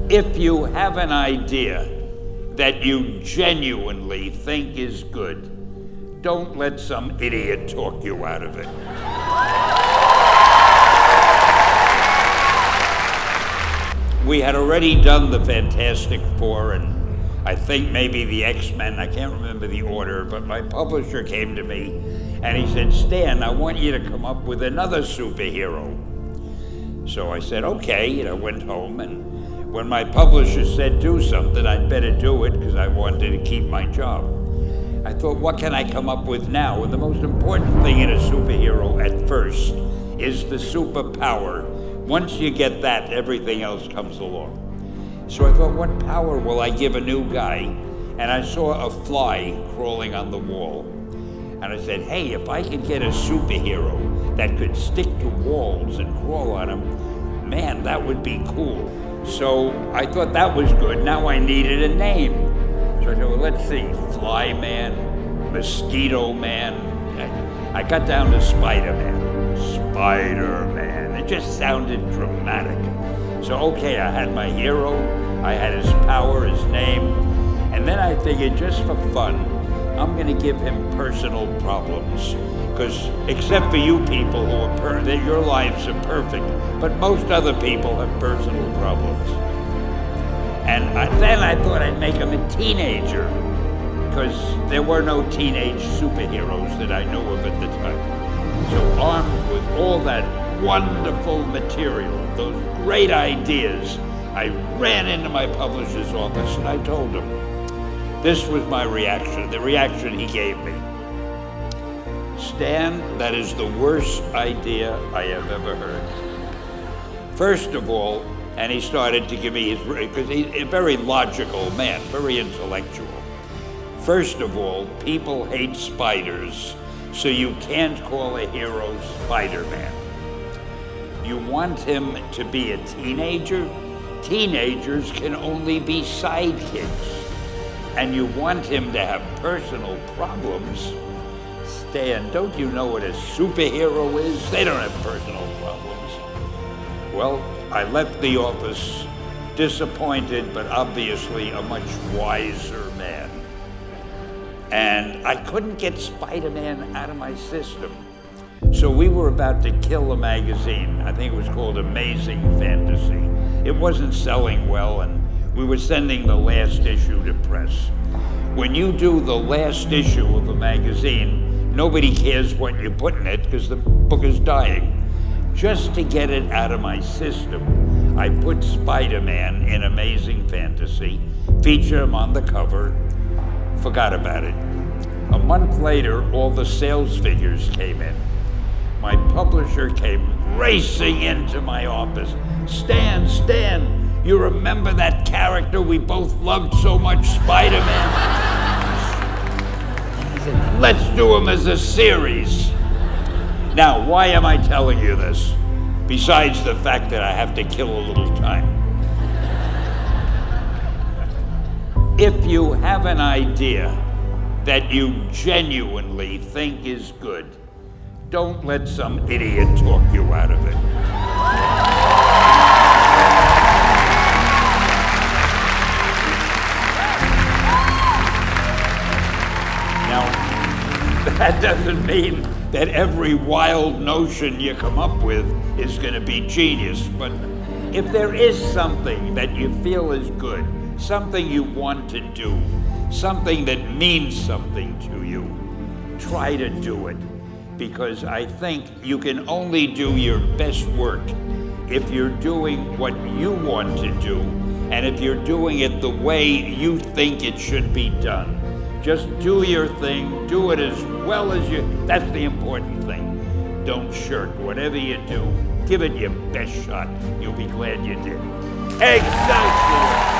If you have an idea that you genuinely think is good, don't let some idiot talk you out of it. We had already done the Fantastic Four and I think maybe the X-Men, I can't remember the order, but my publisher came to me and he said, Stan, I want you to come up with another superhero. So I said, okay, and I went home, and when my publisher said do something, I'd better do it because I wanted to keep my job. I thought, what can I come up with now? And the most important thing in a superhero at first is the superpower. Once you get that, everything else comes along. So I thought, what power will I give a new guy? And I saw a fly crawling on the wall. And I said, hey, if I could get a superhero that could stick to walls and crawl on them, man, that would be cool. So I thought that was good. Now I needed a name. So I said, well, let's see, Fly Man, Mosquito Man. I got down to Spider-Man. Spider-Man. It just sounded dramatic. So, okay, I had my hero, I had his power, his name, and then I figured just for fun, I'm gonna give him personal problems. Because except for you people who are that your lives are perfect, but most other people have personal problems. And then I thought I'd make him a teenager, because there were no teenage superheroes that I knew of at the time. So armed with all that wonderful material, those great ideas, I ran into my publisher's office and I told him. This was my reaction, the reaction he gave me. Stan, that is the worst idea I have ever heard. First of all, and he started to give me his, because he's a very logical man, very intellectual. First of all, people hate spiders, so you can't call a hero Spider-Man. You want him to be a teenager? Teenagers can only be sidekicks. And you want him to have personal problems? Stan, don't you know what a superhero is? They don't have personal problems. Well, I left the office disappointed, but obviously a much wiser man. And I couldn't get Spider-Man out of my system. So we were about to kill a magazine. I think it was called Amazing Fantasy. It wasn't selling well, and we were sending the last issue to press. When you do the last issue of a magazine, nobody cares what you put in it because the book is dying. Just to get it out of my system, I put Spider-Man in Amazing Fantasy, featured him on the cover, forgot about it. A month later, all the sales figures came in. My publisher came racing into my office. Stan, you remember that character we both loved so much, Spider-Man? He said, let's do him as a series. Now, why am I telling you this? Besides the fact that I have to kill a little time. If you have an idea that you genuinely think is good, don't let some idiot talk you out of it. Now, that doesn't mean that every wild notion you come up with is going to be genius, but if there is something that you feel is good, something you want to do, something that means something to you, try to do it. Because I think you can only do your best work if you're doing what you want to do, and if you're doing it the way you think it should be done. Just do your thing, do it as well as that's the important thing. Don't shirk. Whatever you do, give it your best shot. You'll be glad you did. Excelsior!